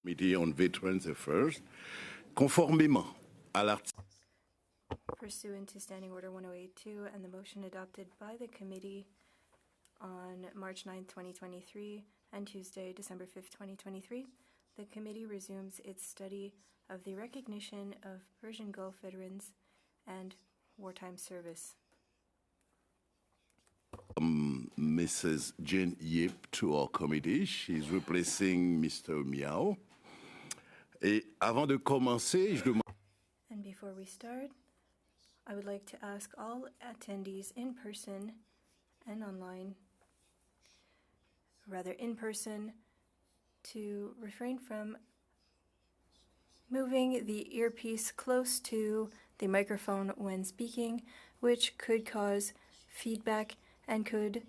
Committee on Veterans Affairs, conformément à l'article. Pursuant to Standing Order 1082 and the motion adopted by the committee on March 9, 2023, and Tuesday, December 5, 2023, the committee resumes its study of the recognition of Persian Gulf veterans and wartime service. Mrs. Jane Yip to our committee. She's replacing Mr. Miao. Et avant de commencer, je demande... And before we start, I would like to ask all attendees in person and online, rather in person, to refrain from moving the earpiece close to the microphone when speaking, which could cause feedback and could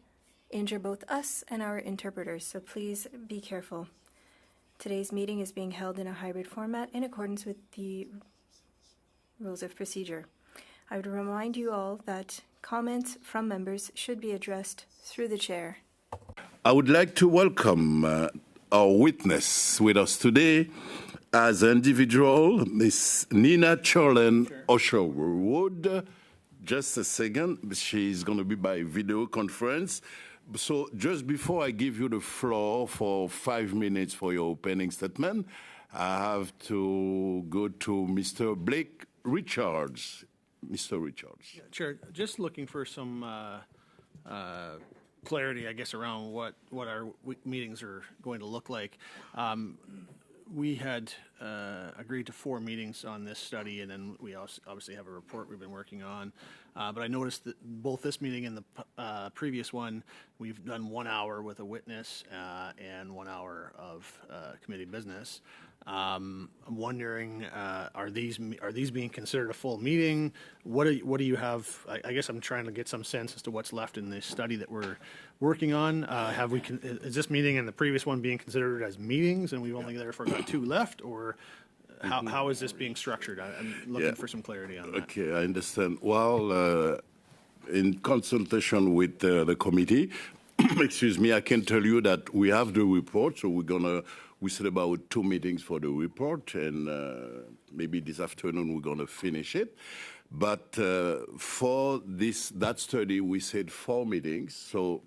injure both us and our interpreters, so please be careful. Today's meeting is being held in a hybrid format in accordance with the rules of procedure. I would remind you all that comments from members should be addressed through the chair. I would like to welcome our witness with us today as an individual, Miss Nina Charlene Osherwood. Just a second, she's going to be by video conference. So just before I give you the floor for 5 minutes for your opening statement, I have to go to Mr. Blake Richards. Mr. Richards. Yeah, Chair, just looking for some clarity, I guess, around what our meetings are going to look like. We had agreed to 4 meetings on this study, and then we also obviously have a report we've been working on. But I noticed that both this meeting and the previous one, we've done 1 hour with a witness and 1 hour of committee business. I'm wondering, are these being considered a full meeting? What do you have? I guess I'm trying to get some sense as to what's left in this study that we're working on. Is this meeting and the previous one being considered as meetings, and we've only therefore got 2 left, or how is this being structured? I'm looking for some clarity on that. Okay, I understand. Well, in consultation with the committee, excuse me, I can tell you that we have the report, so we said about 2 meetings for the report, and maybe this afternoon we're going to finish it. But for that study, we said 4 meetings, so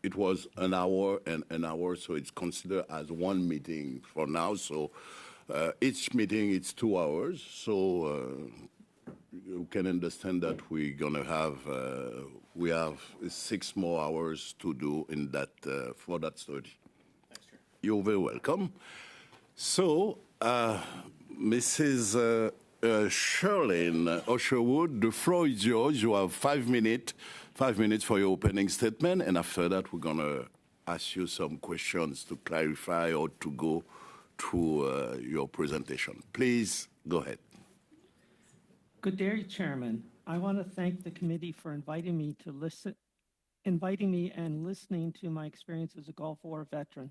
it was an hour and an hour, so it's considered as 1 meeting for now. So each meeting it's 2 hours, so you can understand that we're going to have we have 6 more hours to do in that for that study. Thanks, Chair. You're very welcome. So, Mrs. Charlene Osherwood, the floor is yours. You have 5 minutes for your opening statement, and after that, we're going to ask you some questions to clarify or to go through your presentation. Please go ahead. Good day, Chairman. I want to thank the committee for inviting me and listening to my experience as a Gulf War veteran.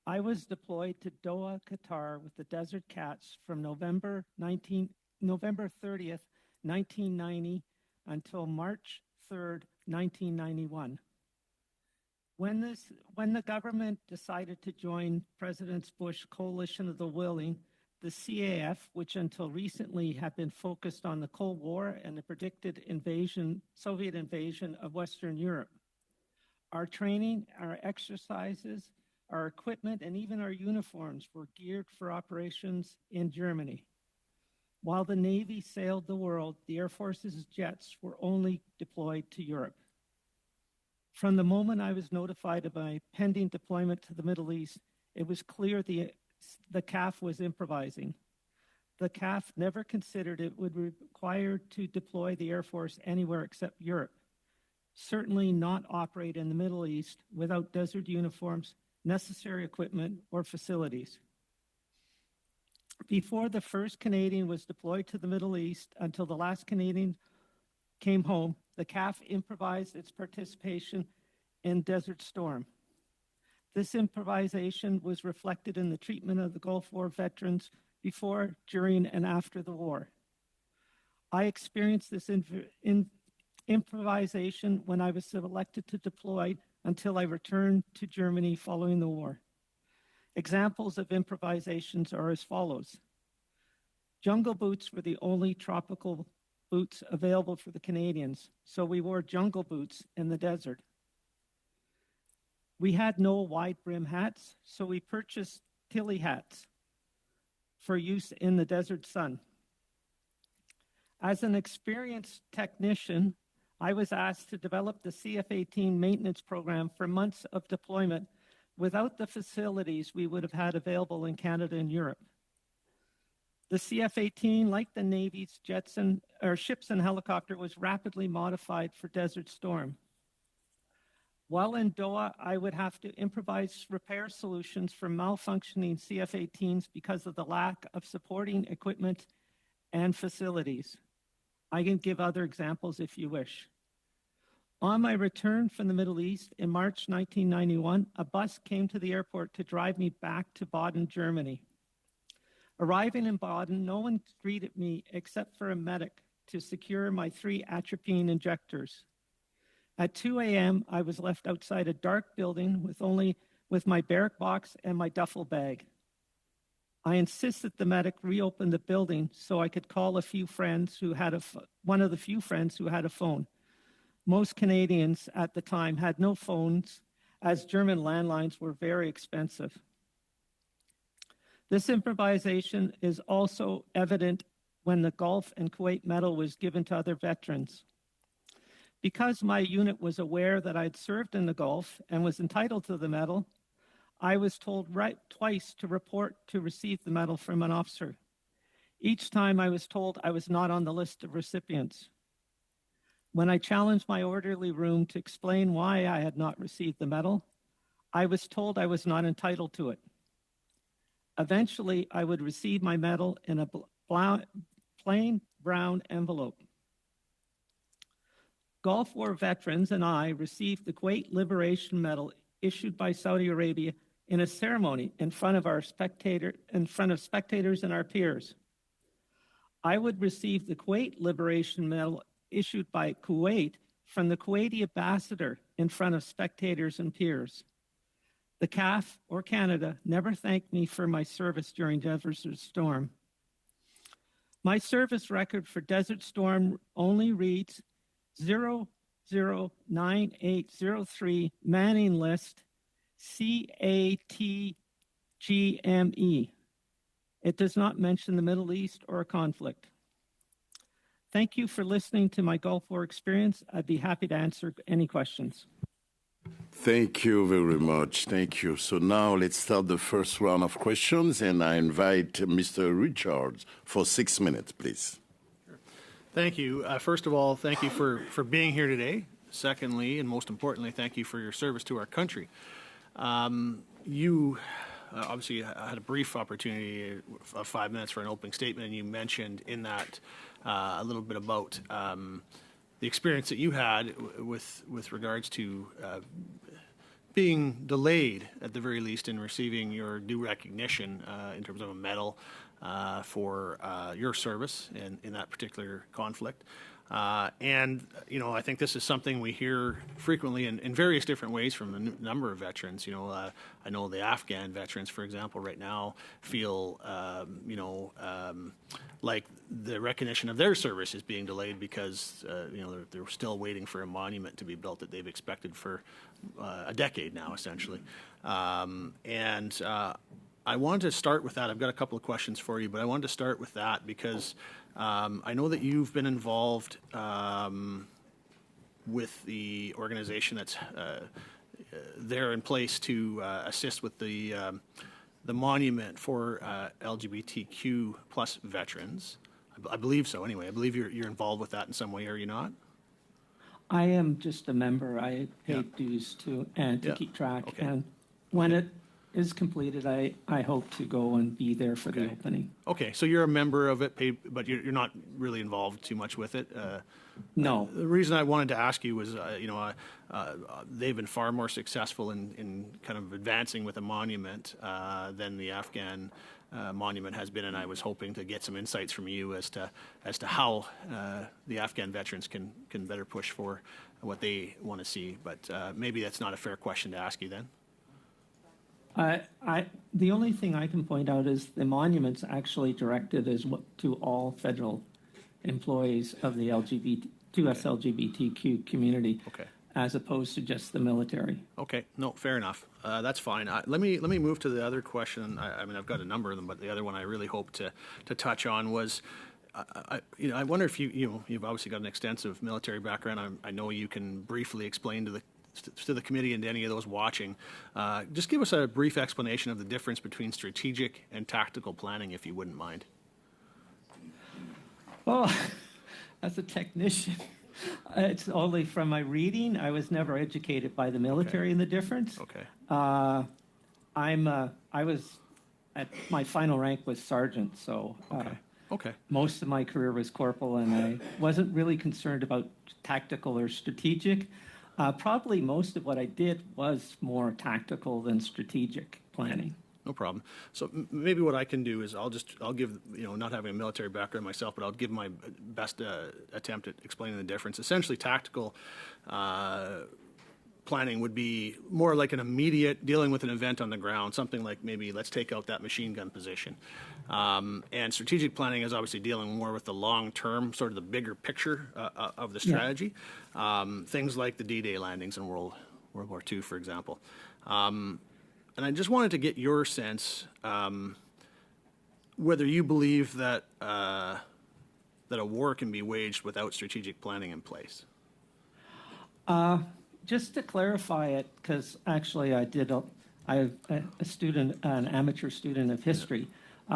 I was deployed to Doha, Qatar with the Desert Cats from November 30th, 1990 until March 3rd, 1991. When the government decided to join President Bush's Coalition of the Willing, the CAF, which until recently had been focused on the Cold War and the predicted Soviet invasion of Western Europe. Our training, our exercises, our equipment, and even our uniforms were geared for operations in Germany. While the Navy sailed the world, the Air Force's jets were only deployed to Europe. From the moment I was notified of my pending deployment to the Middle East, it was clear the CAF was improvising. The CAF never considered it would require to deploy the Air Force anywhere except Europe, certainly not operate in the Middle East without desert uniforms, necessary equipment, or facilities. Before the first Canadian was deployed to the Middle East until the last Canadian came home, the CAF improvised its participation in Desert Storm. This improvisation was reflected in the treatment of the Gulf War veterans before, during, and after the war. I experienced this improvisation when I was selected to deploy until I returned to Germany following the war. Examples of improvisations are as follows. Jungle boots were the only tropical boots available for the Canadians, so we wore jungle boots in the desert. We had no wide brim hats, so we purchased Tilly hats for use in the desert sun. As an experienced technician, I was asked to develop the CF-18 maintenance program for months of deployment without the facilities we would have had available in Canada and Europe. The CF-18, like the Navy's ships and helicopter, was rapidly modified for Desert Storm. While in Doha, I would have to improvise repair solutions for malfunctioning CF-18s because of the lack of supporting equipment and facilities. I can give other examples if you wish. On my return from the Middle East in March 1991, a bus came to the airport to drive me back to Baden, Germany. Arriving in Baden, no one greeted me except for a medic to secure my 3 atropine injectors. At 2 a.m., I was left outside a dark building with my barrack box and my duffel bag. I insisted the medic reopen the building so I could call a few friends who had one of the few friends who had a phone. Most Canadians at the time had no phones, as German landlines were very expensive. This improvisation is also evident when the Gulf and Kuwait Medal was given to other veterans. Because my unit was aware that I'd served in the Gulf and was entitled to the medal, I was told twice to report to receive the medal from an officer. Each time I was told I was not on the list of recipients. When I challenged my orderly room to explain why I had not received the medal, I was told I was not entitled to it. Eventually, I would receive my medal in a plain brown envelope. Gulf War veterans and I received the Kuwait Liberation Medal issued by Saudi Arabia in a ceremony in front of spectators and our peers. I would receive the Kuwait Liberation Medal issued by Kuwait from the Kuwaiti ambassador in front of spectators and peers. The CAF, or Canada, never thanked me for my service during Desert Storm. My service record for Desert Storm only reads 009803 Manning List CATGME. It does not mention the Middle East or a conflict. Thank you for listening to my Gulf War experience. I'd be happy to answer any questions. Thank you very much. Thank you. So now let's start the first round of questions, and I invite Mr. Richards for 6 minutes, please. Thank you. First of all, thank you for being here today. Secondly, and most importantly, thank you for your service to our country. You obviously had a brief opportunity of 5 minutes for an opening statement, and you mentioned in that a little bit about the experience that you had with regards to being delayed, at the very least, in receiving your due recognition in terms of a medal for your service in that particular conflict. And, you know, I think this is something we hear frequently in various different ways from a number of veterans. You know, I know the Afghan veterans, for example, right now feel, like the recognition of their service is being delayed because, they're still waiting for a monument to be built that they've expected for a decade now, essentially. I wanted to start with that. I've got a couple of questions for you, but I wanted to start with that because I know that you've been involved with the organization that's there in place to assist with the monument for LGBTQ plus veterans. I believe so. Anyway, I believe you're involved with that in some way, are you not? I am just a member. I pay dues to keep track. Okay. And when it is completed, I hope to go and be there for the opening. Okay, so you're a member of it, but you're not really involved too much with it? No. The reason I wanted to ask you was, they've been far more successful in kind of advancing with a monument than the Afghan monument has been, and I was hoping to get some insights from you as to how the Afghan veterans can better push for what they want to see. But maybe that's not a fair question to ask you then. The only thing I can point out is the monument's actually directed to all federal employees of the LGBTQ community, Okay. as opposed to just the military. Okay, no, fair enough. That's fine. Let me move to the other question. I mean, I've got a number of them, but the other one I really hope to touch on was, I wonder if you've obviously got an extensive military background. I know you can briefly explain to the committee and to any of those watching. Just give us a brief explanation of the difference between strategic and tactical planning, if you wouldn't mind. Well, as a technician, it's only from my reading. I was never educated by the military in the difference. Okay. I was my final rank was sergeant, so Okay. most of my career was corporal, and I wasn't really concerned about tactical or strategic. Probably most of what I did was more tactical than strategic planning. No problem. So maybe what I can do is I'll give, not having a military background myself, but I'll give my best attempt at explaining the difference. Essentially, tactical planning would be more like an immediate dealing with an event on the ground, something like maybe let's take out that machine gun position. And strategic planning is obviously dealing more with the long term, sort of the bigger picture of the strategy. Things like the D-Day landings in World War II, for example. And I just wanted to get your sense whether you believe that that a war can be waged without strategic planning in place. Just to clarify it, because actually I'm a student, an amateur student of history.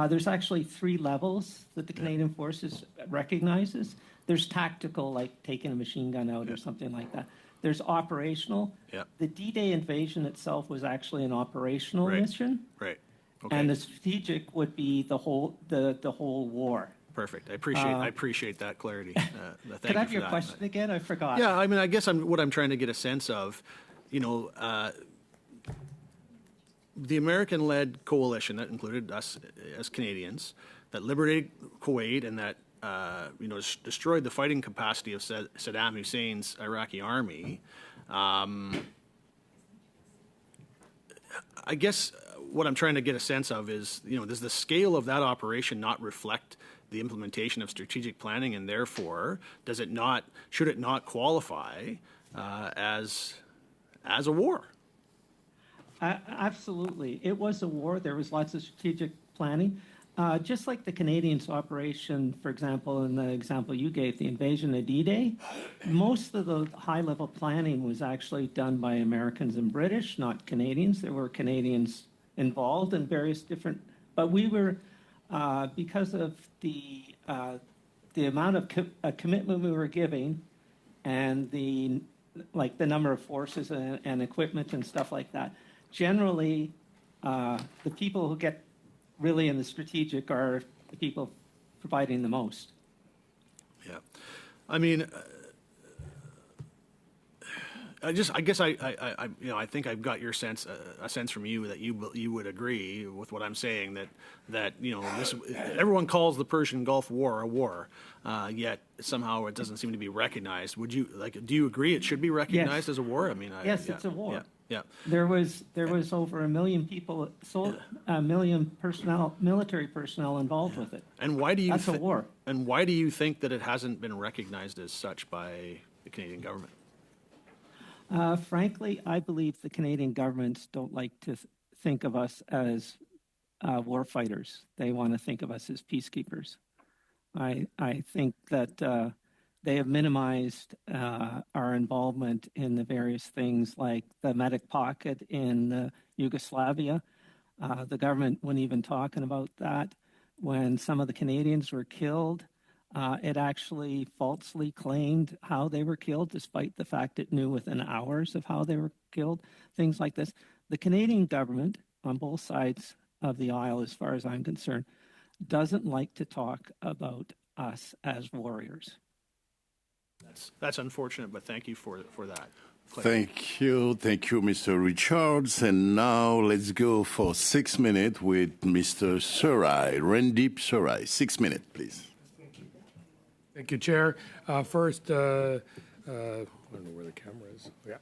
There's actually 3 levels that the Canadian Forces recognizes. There's tactical, like taking a machine gun out or something like that. There's operational. Yeah. The D-Day invasion itself was actually an operational mission. Right. Okay. And the strategic would be the whole war. Perfect. I appreciate that clarity. Thank Could I have you for your that. question again? I forgot. Yeah, I mean, I guess what I'm trying to get a sense of, the American-led coalition that included us as Canadians, that liberated Kuwait and that destroyed the fighting capacity of Saddam Hussein's Iraqi army. I guess what I'm trying to get a sense of is, does the scale of that operation not reflect the implementation of strategic planning, and therefore should it not qualify as a war? Absolutely. It was a war. There was lots of strategic planning. Just like the Canadians' operation, for example, in the example you gave, the invasion of D-Day, most of the high-level planning was actually done by Americans and British, not Canadians. There were Canadians involved in various different, but we were, because of the amount of commitment we were giving and the number of forces and equipment and stuff like that, generally, the people who get really in the strategic are the people providing the most. Yeah, I mean, I guess I think I've got your sense, a sense from you that you would agree with what I'm saying, that everyone calls the Persian Gulf War a war, yet somehow it doesn't seem to be recognized. Do you agree it should be recognized as a war? I mean, Yes, it's a war. Yeah. There was over 1 million people, military personnel involved with it. And why do you? That's a war. And why do you think that it hasn't been recognized as such by the Canadian government? Frankly, I believe the Canadian governments don't like to think of us as war fighters. They want to think of us as peacekeepers. I think that they have minimized our involvement in the various things like the medic pocket in Yugoslavia. The government wasn't even talking about that. When some of the Canadians were killed, it actually falsely claimed how they were killed, despite the fact it knew within hours of how they were killed, things like this. The Canadian government, on both sides of the aisle, as far as I'm concerned, doesn't like to talk about us as warriors. That's unfortunate, but thank you for that. Thank you, Mr. Richards. And now let's go for 6 minutes with Mr. Surai, Randeep Surai. 6 minutes, please. Thank you, Chair. First, I don't know where the camera is. Yeah.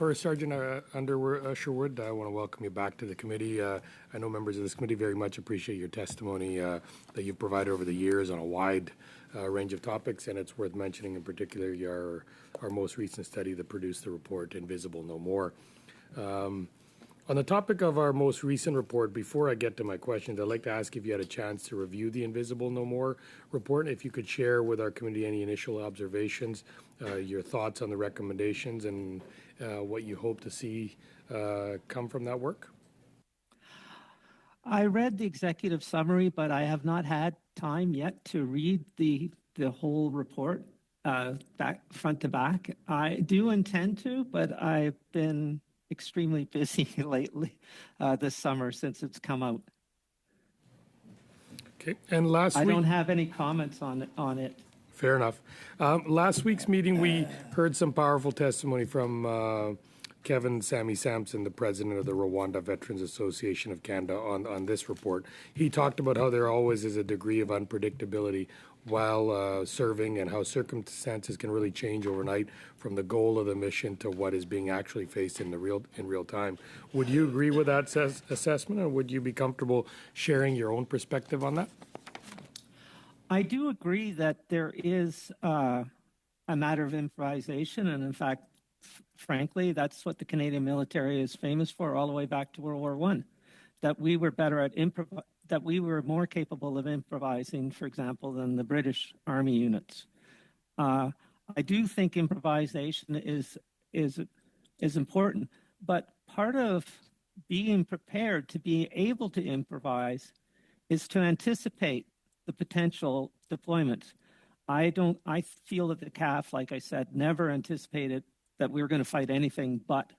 First Sergeant Usherwood, I want to welcome you back to the committee. I know members of this committee very much appreciate your testimony that you've provided over the years on a wide range of topics, and it's worth mentioning in particular our most recent study that produced the report, Invisible No More. On the topic of our most recent report, before I get to my questions, I'd like to ask if you had a chance to review the Invisible No More report, if you could share with our committee any initial observations, your thoughts on the recommendations, and what you hope to see come from that work. I read the executive summary, but I have not had time yet to read the whole report back front to back. I do intend to, but I've been extremely busy lately this summer since it's come out. Okay, and last week... I don't have any comments on it. Fair enough. Last week's meeting, we heard some powerful testimony from Kevin Sammy Sampson, the president of the Rwanda Veterans Association of Canada, on this report. He talked about how there always is a degree of unpredictability while serving, and how circumstances can really change overnight from the goal of the mission to what is being actually faced in real time. Would you agree with that assessment, or would you be comfortable sharing your own perspective on that? I do agree that there is a matter of improvisation, and in fact, frankly, that's what the Canadian military is famous for all the way back to World War I, that we were better at that we were more capable of improvising, for example, than the British Army units. I do think improvisation is important, but part of being prepared to be able to improvise is to anticipate the potential deployments. I feel that the CAF, like I said, never anticipated that we were going to fight anything but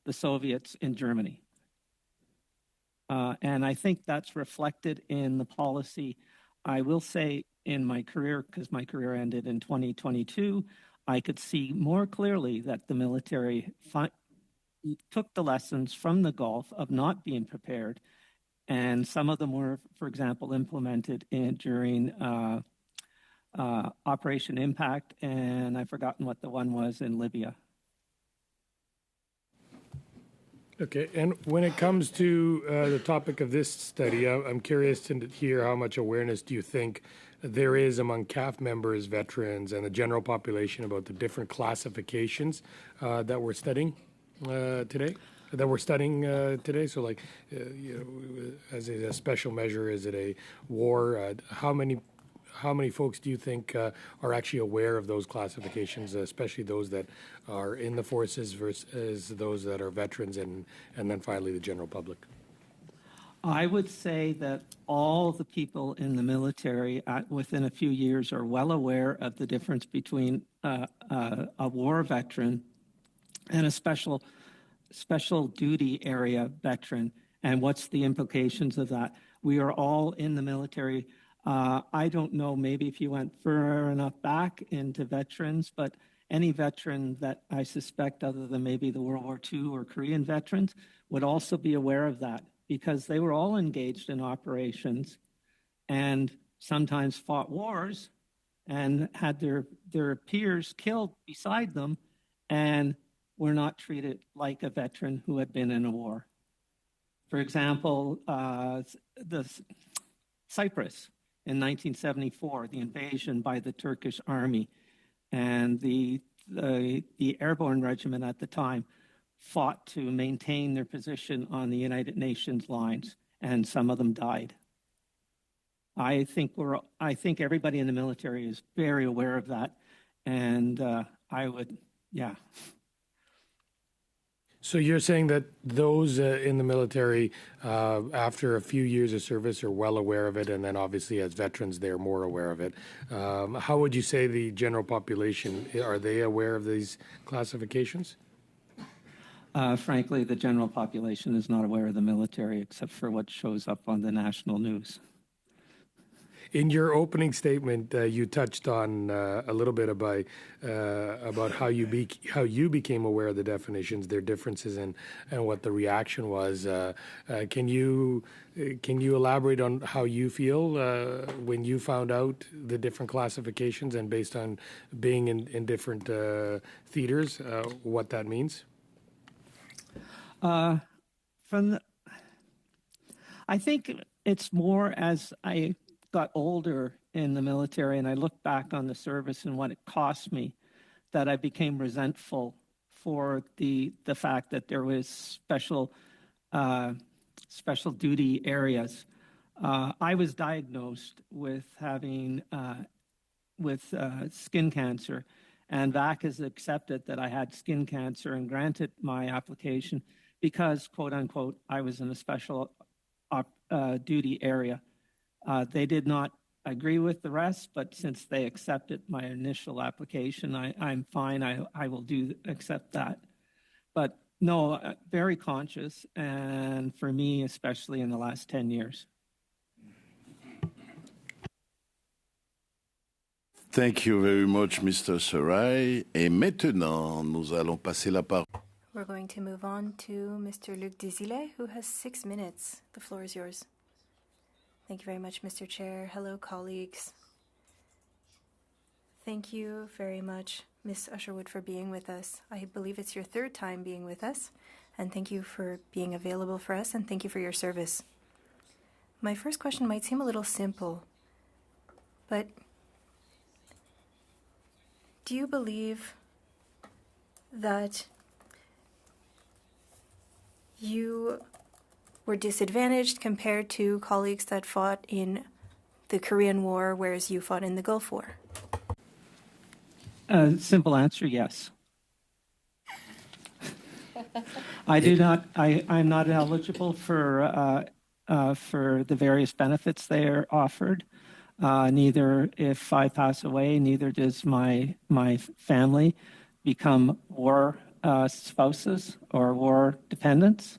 the Soviets in Germany. And I think that's reflected in the policy. I will say in my career, because my career ended in 2022, I could see more clearly that the military took the lessons from the Gulf of not being prepared, and some of them were, for example, implemented during Operation Impact, and I've forgotten what the one was in Libya. Okay, and when it comes to the topic of this study, I'm curious to hear how much awareness do you think there is among CAF members, veterans, and the general population about the different classifications that we're studying today? So, like, as a special measure, is it a war? How many folks do you think are actually aware of those classifications, especially those that are in the forces versus those that are veterans, and then finally the general public? I would say that all the people in the military within a few years are well aware of the difference between a war veteran and a special duty area veteran, and what's the implications of that. We are all in the military. I don't know, maybe if you went far enough back into veterans, but any veteran that I suspect, other than maybe the World War II or Korean veterans, would also be aware of that, because they were all engaged in operations and sometimes fought wars and had their peers killed beside them, and were not treated like a veteran who had been in a war. For example, the Cyprus in 1974, the invasion by the Turkish army, and the airborne regiment at the time fought to maintain their position on the United Nations lines, and some of them died. I think everybody in the military is very aware of that, and yeah. So you're saying that those in the military, after a few years of service, are well aware of it, and then obviously as veterans, they're more aware of it. How would you say the general population, are they aware of these classifications? Frankly, the general population is not aware of the military except for what shows up on the national news. In your opening statement, you touched on a little bit about how you became aware of the definitions, their differences, and what the reaction was. Can you elaborate on how you feel when you found out the different classifications, and based on being in different theaters, what that means? From the, I think it's more as I got older in the military and I look back on the service and what it cost me that I became resentful for the fact that there was special duty areas. I was diagnosed with having skin cancer, and VAC has accepted that I had skin cancer and granted my application because, quote unquote, I was in a special duty area. They did not agree with the rest, but since they accepted my initial application, I'm fine. I will accept that. But no, very conscious, and for me, especially in the last 10 years. Thank you very much, Mr. Sarai. Et maintenant, nous allons passer la parole. We're going to move on to Mr. Luc Desilets, who has 6 minutes. The floor is yours. Thank you very much, Mr. Chair. Hello, colleagues. Thank you very much, Ms. Usherwood, for being with us. I believe it's your 3rd time being with us, and thank you for being available for us, and thank you for your service. My first question might seem a little simple, but do you believe that you were disadvantaged compared to colleagues that fought in the Korean War, whereas you fought in the Gulf War? Simple answer, yes. I do not. I'm not eligible for the various benefits they are offered. Neither, if I pass away, neither does my family become war spouses or war dependents.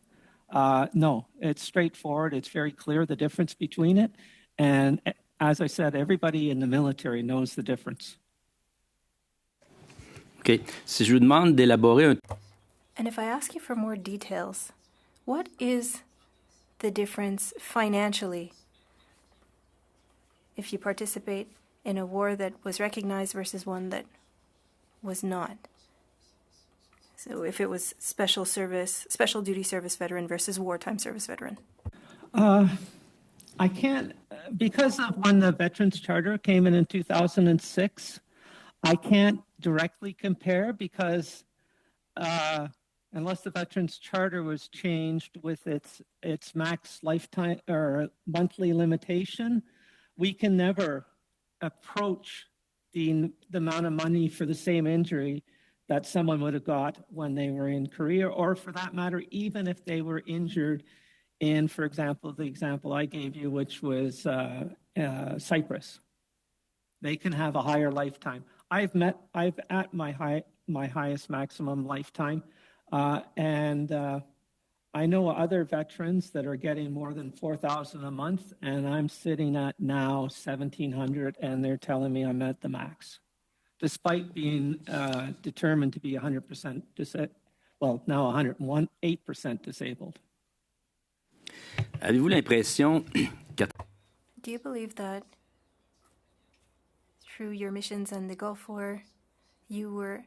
No, it's straightforward. It's very clear the difference between it. And as I said, everybody in the military knows the difference. OK. Si je vous demande d'élaborer un... And if I ask you for more details, what is the difference financially if you participate in a war that was recognized versus one that was not? So if it was special duty service veteran versus wartime service veteran. I can't, because of when the Veterans Charter came in 2006, I can't directly compare because unless the Veterans Charter was changed with its max lifetime or monthly limitation, we can never approach the amount of money for the same injury that someone would have got when they were in Korea, or for that matter, even if they were injured in, for example, the example I gave you, which was Cyprus. They can have a higher lifetime. I've at my highest maximum lifetime, and I know other veterans that are getting more than $4,000 a month, and I'm sitting at now $1,700, and they're telling me I'm at the max, despite being determined to be 100% now 108% disabled. Avez-vous l'impression qu'à... Do you believe that through your missions in the Gulf War, you were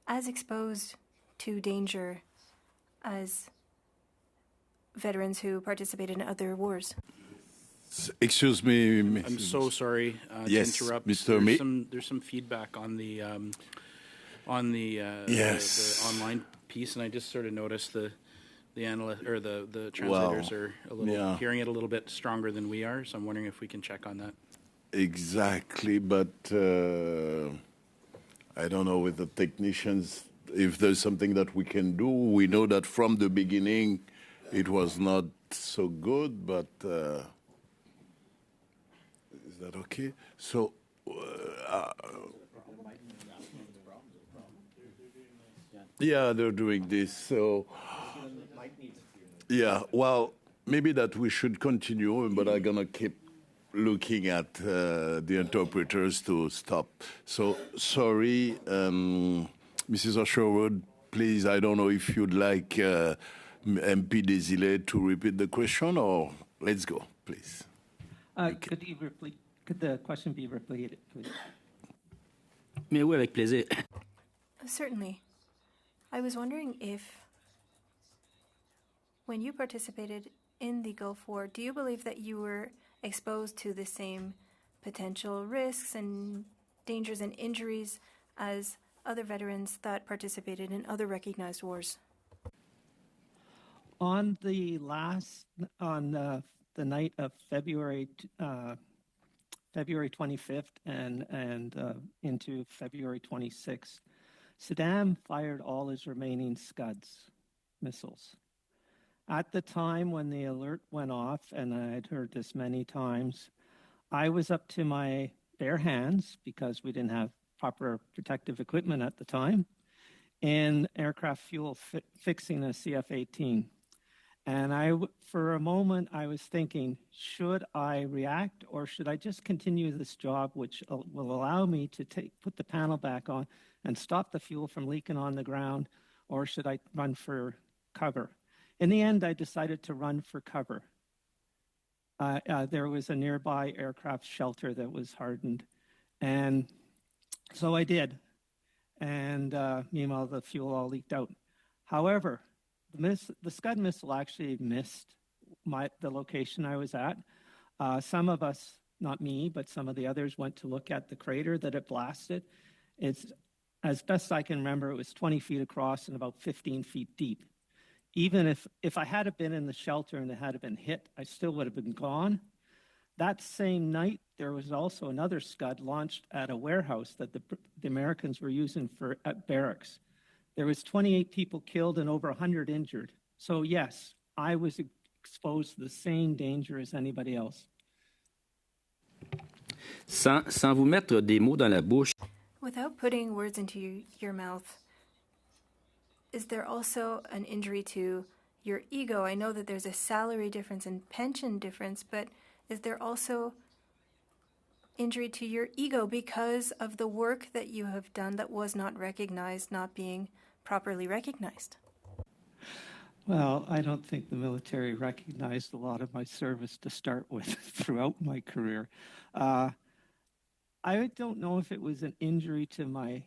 as exposed to danger as veterans who participated in other wars? Excuse me. I'm so sorry Yes, to interrupt. Mr. There's some feedback on the Yes. the online piece, and I just sort of noticed the analyst or the translators are a little hearing it a little bit stronger than we are. So I'm wondering if we can check on that. Exactly, but I don't know with the technicians if there's something that we can do. We know that from the beginning it was not so good, but is that okay? So yeah, they're doing this. So yeah, well, maybe that we should continue, but I'm gonna keep looking at the interpreters to stop. So sorry, Mrs. Usherwood, please, I don't know if you'd like MP Desilets to repeat the question, or let's go, please. Could the question be repeated, please? Mais oui, avec plaisir. Certainly. I was wondering if when you participated in the Gulf War, do you believe that you were exposed to the same potential risks and dangers and injuries as other veterans that participated in other recognized wars? On the night of February 25th and into February 26th, Saddam fired all his remaining Scuds missiles. At the time when the alert went off, and I'd heard this many times, I was up to my bare hands, because we didn't have proper protective equipment at the time, in aircraft fuel fixing a CF-18. And for a moment, I was thinking, should I react, or should I just continue this job, which will allow me to put the panel back on and stop the fuel from leaking on the ground, or should I run for cover? In the end, I decided to run for cover. There was a nearby aircraft shelter that was hardened, and so I did. And meanwhile, the fuel all leaked out. However, the Scud missile actually missed the location I was at. Some of us, not me, but some of the others went to look at the crater that it blasted. It's, as best I can remember, it was 20 feet across and about 15 feet deep. Even if I had been in the shelter and it had been hit, I still would have been gone. That same night, there was also another Scud launched at a warehouse that the Americans were using at barracks. There was 28 people killed and over 100 injured. So yes, I was exposed to the same danger as anybody else. Sans vous mettre des mots dans la bouche, Without putting words into your mouth, is there also an injury to your ego? I know that there's a salary difference and pension difference, but is there also injury to your ego because of the work that you have done that was not recognized, not being properly recognized? Well, I don't think the military recognized a lot of my service to start with throughout my career. I don't know if it was an injury to my,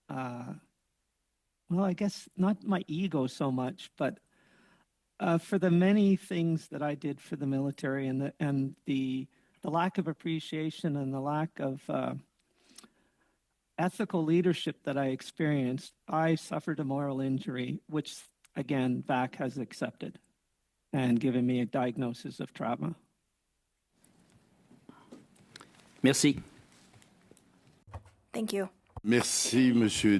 well, I guess not my ego so much, but for the many things that I did for the military and the lack of appreciation and the lack of ethical leadership that I experienced, I suffered a moral injury, which, again, VAC has accepted and given me a diagnosis of trauma. merci. Thank you. Merci, Monsieur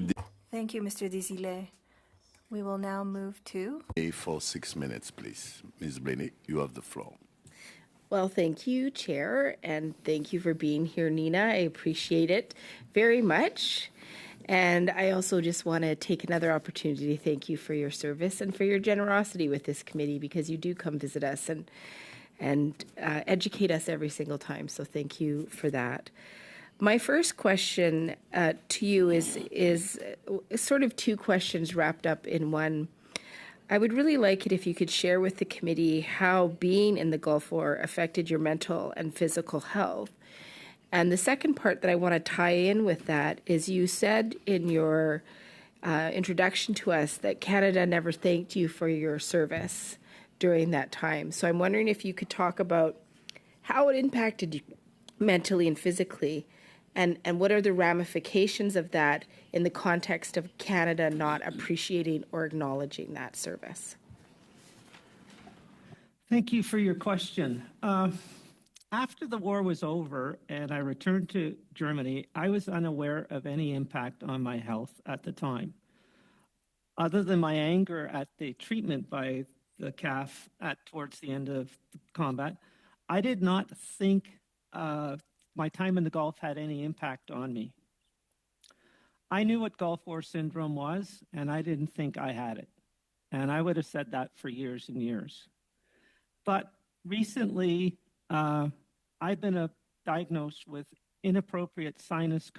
Thank you, Mr. Desilets. We will now move to... For 6 minutes, please. Ms. Blaney, you have the floor. Well, thank you, Chair, and thank you for being here, Nina. I appreciate it very much. And I also just want to take another opportunity to thank you for your service and for your generosity with this committee, because you do come visit us and educate us every single time. So thank you for that. My first question to you is sort of two questions wrapped up in one. I would really like it if you could share with the committee how being in the Gulf War affected your mental and physical health. And the second part that I want to tie in with that is you said in your introduction to us that Canada never thanked you for your service during that time. So I'm wondering if you could talk about how it impacted you mentally and physically, and what are the ramifications of that in the context of Canada not appreciating or acknowledging that service? Thank you for your question. After the war was over and I returned to Germany, I was unaware of any impact on my health at the time. Other than my anger at the treatment by the CAF towards the end of the combat, I did not think my time in the Gulf had any impact on me. I knew what Gulf War syndrome was, and I didn't think I had it. And I would have said that for years and years. But recently, I've been diagnosed with inappropriate sinus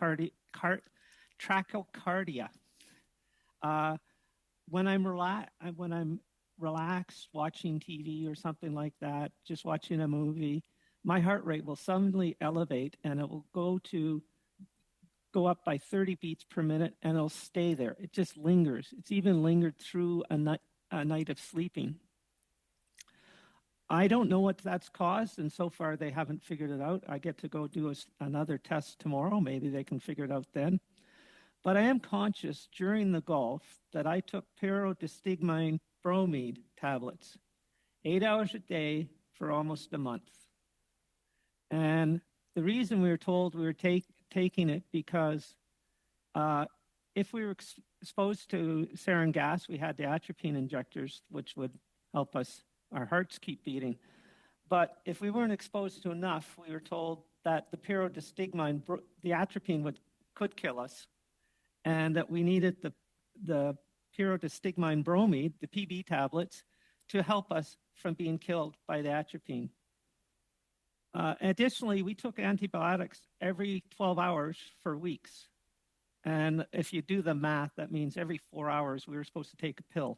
trachycardia. When I'm relaxed watching TV or something like that, just watching a movie, my heart rate will suddenly elevate and it will go up by 30 beats per minute, and it'll stay there. It just lingers. It's even lingered through a night of sleeping. I don't know what that's caused, and so far they haven't figured it out. I get to go do another test tomorrow. Maybe they can figure it out then. But I am conscious during the Gulf that I took pyridostigmine bromide tablets, 8 hours a day for almost a month. And the reason we were told we were taking it because if we were exposed to sarin gas, we had the atropine injectors, which would help us, our hearts keep beating. But if we weren't exposed to enough, we were told that the pyridostigmine, the atropine could kill us, and that we needed the pyridostigmine bromide, the PB tablets, to help us from being killed by the atropine. Additionally, we took antibiotics every 12 hours for weeks. And if you do the math, that means every 4 hours we were supposed to take a pill.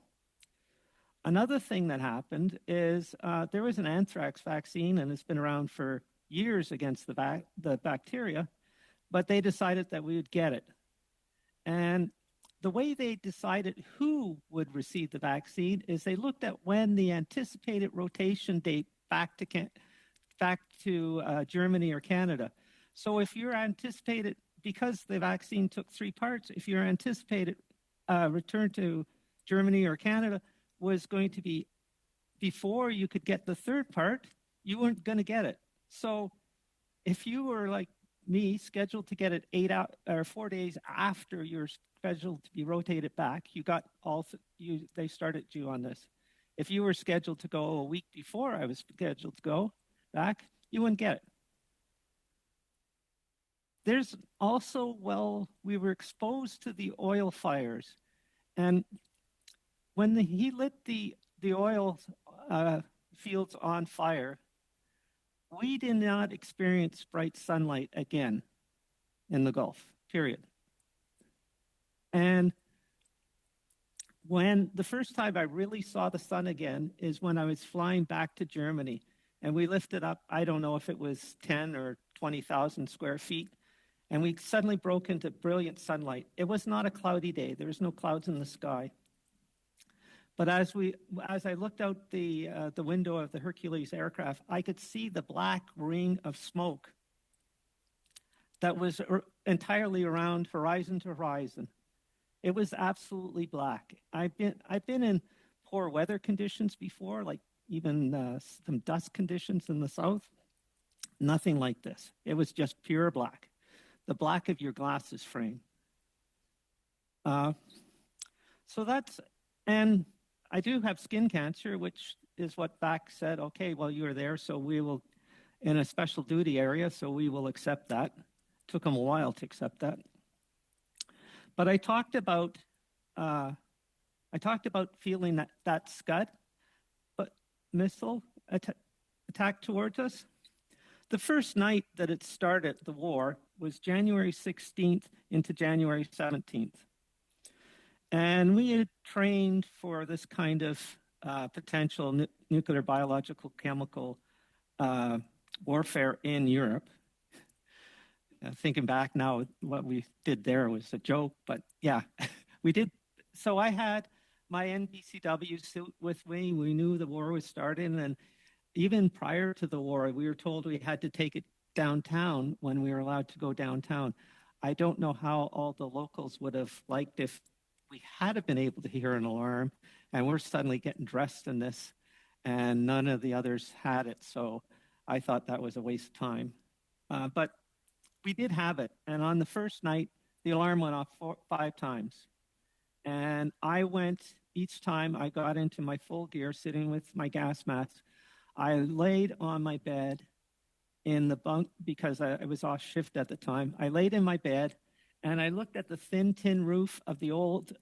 Another thing that happened is there was an anthrax vaccine, and it's been around for years against the bacteria, but they decided that we would get it. And the way they decided who would receive the vaccine is they looked at when the anticipated rotation date back to Germany or Canada. So if you're anticipated, because the vaccine took 3 parts, if your anticipated return to Germany or Canada was going to be before you could get the 3rd part, you weren't going to get it. So if you were like me, scheduled to get it 4 days after you're scheduled to be rotated back, you got they started you on this. If you were scheduled to go a week before I was scheduled to go back, you wouldn't get it. There's also, we were exposed to the oil fires, and when he lit the oil fields on fire, we did not experience bright sunlight again in the Gulf, period. And when the first time I really saw the sun again is when I was flying back to Germany, and we lifted up, I don't know if it was 10 or 20,000 square feet, and we suddenly broke into brilliant sunlight. It was not a cloudy day. There was no clouds in the sky. But as I looked out the window of the Hercules aircraft, I could see the black ring of smoke that was entirely around horizon to horizon. It was absolutely black. I've been in poor weather conditions before, like even some dust conditions in the south. Nothing like this. It was just pure black, the black of your glasses frame. And I do have skin cancer, which is what BAC said, okay, well, you were there, so we will, in a special duty area, so we will accept that. Took them a while to accept that. But I talked about feeling that Scud missile attack towards us. The first night that it started, the war, was January 16th into January 17th. And we had trained for this kind of potential nuclear, biological, chemical warfare in Europe. Thinking back now, what we did there was a joke, but yeah, we did. So I had my NBCW suit with me. We knew the war was starting, and even prior to the war, we were told we had to take it downtown when we were allowed to go downtown. I don't know how all the locals would have liked if we had been able to hear an alarm, and we're suddenly getting dressed in this, and none of the others had it. So I thought that was a waste of time. But we did have it. And on the first night, the alarm went off 5 times. And I went, each time I got into my full gear, sitting with my gas mask, I laid on my bed in the bunk because I was off shift at the time. I laid in my bed and I looked at the thin tin roof of the old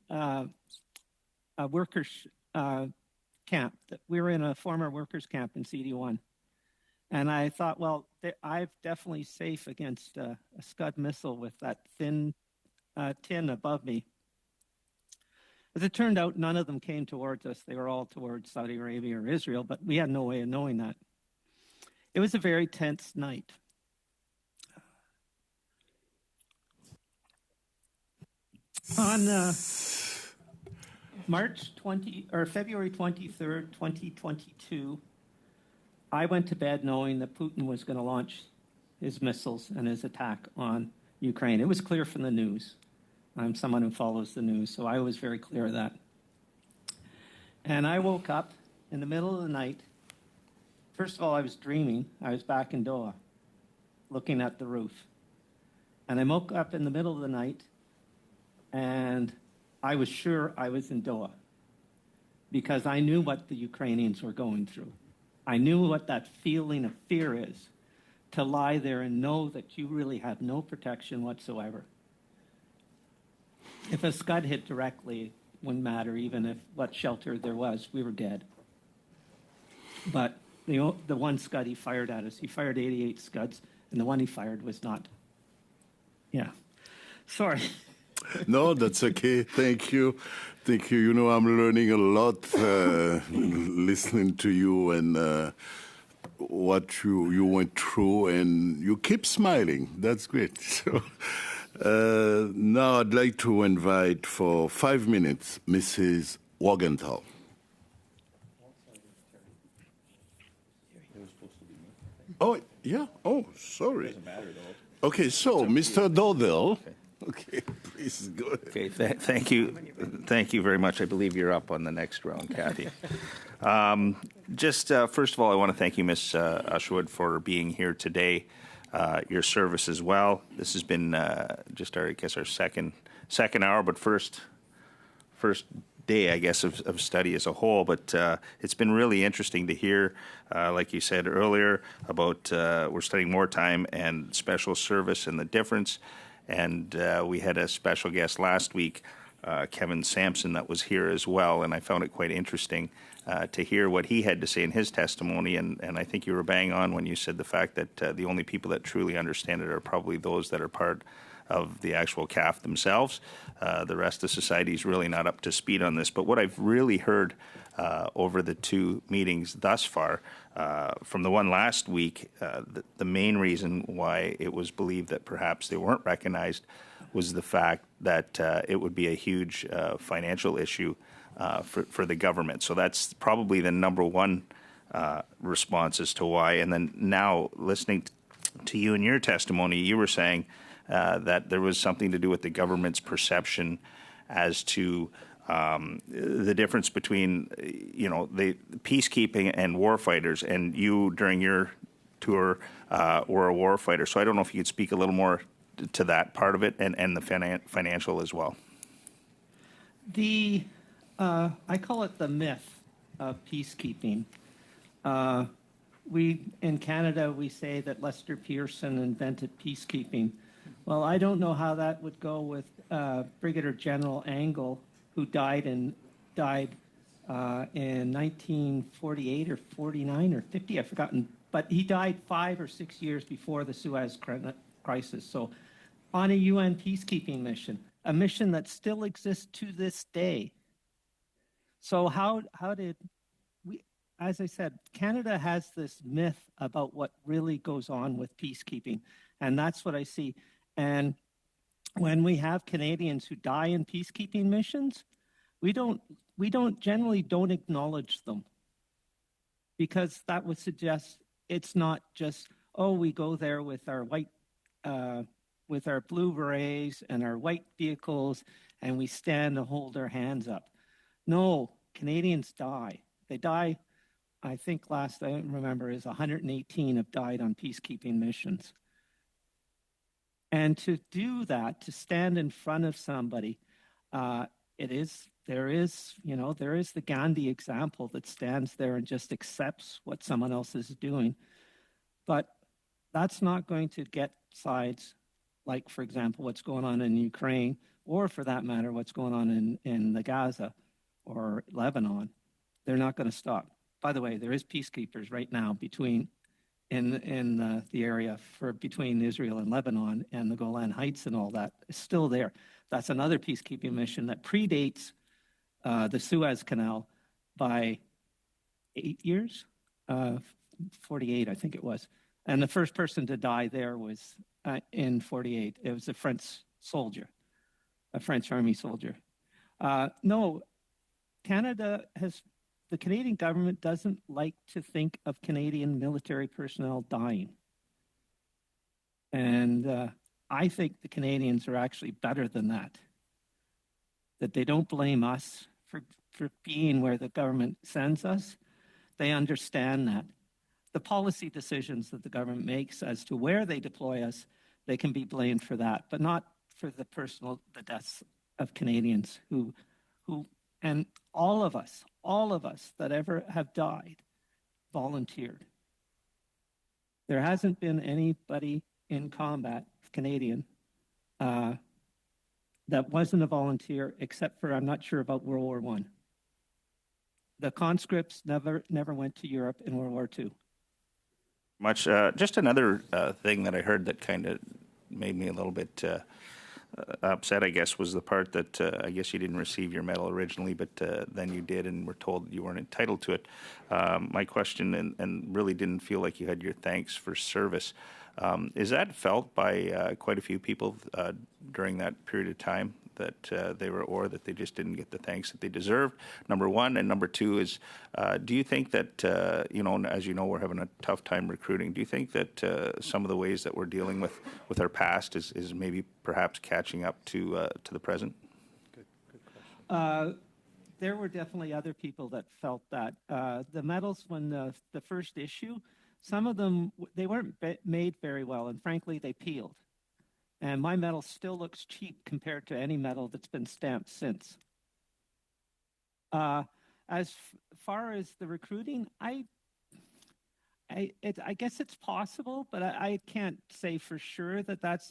workers camp. We were in a former workers camp in CD1. And I thought, well, I'm definitely safe against a Scud missile with that thin tin above me. As it turned out, none of them came towards us. They were all towards Saudi Arabia or Israel, but we had no way of knowing that. It was a very tense night. On February 23rd, 2022, I went to bed knowing that Putin was going to launch his missiles and his attack on Ukraine. It was clear from the news. I'm someone who follows the news, so I was very clear of that. And I woke up in the middle of the night. First of all, I was dreaming. I was back in Doha, looking at the roof. And I woke up in the middle of the night, and I was sure I was in Doha because I knew what the Ukrainians were going through. I knew what that feeling of fear is, to lie there and know that you really have no protection whatsoever. If a Scud hit directly, wouldn't matter, even if what shelter there was, we were dead. But the one Scud he fired at us, he fired 88 Scuds, and the one he fired was not. Yeah. Sorry. No, that's okay. Thank you. Thank you. You know, I'm learning a lot listening to you and what you went through, and you keep smiling. That's great. So now I'd like to invite for 5 minutes Mrs. Wagenthal. Oh, yeah. Oh, sorry. Doesn't matter, though. Okay, so Mr. Dodell. Okay, please go ahead. Okay, thank you. Thank you very much. I believe you're up on the next round, Kathy. First of all, I want to thank you, Ms. Usherwood, for being here today. Your service as well. This has been our second hour, but first day, I guess, of study as a whole. But it's been really interesting to hear, like you said earlier, about we're studying wartime and special service and the difference. And we had a special guest last week, Kevin Sampson, that was here as well. And I found it quite interesting to hear what he had to say in his testimony. And I think you were bang on when you said the fact that the only people that truly understand it are probably those that are part of the actual CAF themselves. The rest of society is really not up to speed on this. But what I've really heard over the two meetings thus far, from the one last week, the main reason why it was believed that perhaps they weren't recognized was the fact that it would be a huge financial issue for the government. So that's probably the number one response as to why. And then now listening to you in your testimony, you were saying that there was something to do with the government's perception as to the difference between, the peacekeeping and warfighters, and you during your tour were a warfighter. So I don't know if you could speak a little more to that part of it and the financial as well. I call it the myth of peacekeeping. In Canada, we say that Lester Pearson invented peacekeeping. Well, I don't know how that would go with Brigadier General Angle, who died in 1948 or 49 or 50, I've forgotten. But he died 5 or 6 years before the Suez Crisis. So on a UN peacekeeping mission, a mission that still exists to this day. So how did we, as I said, Canada has this myth about what really goes on with peacekeeping. And that's what I see. And when we have Canadians who die in peacekeeping missions, we generally don't acknowledge them, because that would suggest it's not just, we go there with our with our blue berets and our white vehicles, and we stand and hold our hands up. No, Canadians die. They die, I think last I remember is 118 have died on peacekeeping missions. And to do that, to stand in front of somebody, there is the Gandhi example that stands there and just accepts what someone else is doing. But that's not going to get sides like, for example, what's going on in Ukraine, or for that matter, what's going on in the Gaza or Lebanon. They're not going to stop. By the way, there is peacekeepers right now in the area between Israel and Lebanon, and the Golan Heights and all that is still there. That's another peacekeeping mission that predates the Suez Canal by 8 years, 48, I think it was. And the first person to die there was in 48. It was a French soldier, a French army soldier. No, Canada has the Canadian government doesn't like to think of Canadian military personnel dying. And I think the Canadians are actually better than that. That they don't blame us for being where the government sends us. They understand that. The policy decisions that the government makes as to where they deploy us, they can be blamed for that, but not for the deaths of Canadians who, and all of us that ever have died volunteered. There hasn't been anybody in combat, Canadian, that wasn't a volunteer, except for, I'm not sure about World War I. The conscripts never went to Europe in World War II. Much. Just another thing that I heard that kind of made me a little bit upset, I guess, was the part that I guess you didn't receive your medal originally, but then you did and were told you weren't entitled to it. My question, and really didn't feel like you had your thanks for service. Is that felt by quite a few people during that period of time, that that they just didn't get the thanks that they deserved, number one? And number two is, do you think that, as you know, we're having a tough time recruiting. Do you think that some of the ways that we're dealing with our past is maybe perhaps catching up to the present? Good question. There were definitely other people that felt that. The medals, when the first issue, some of them, they weren't made very well, and frankly, they peeled. And my medal still looks cheap compared to any medal that's been stamped since. As far as the recruiting, I guess it's possible, but I can't say for sure that that's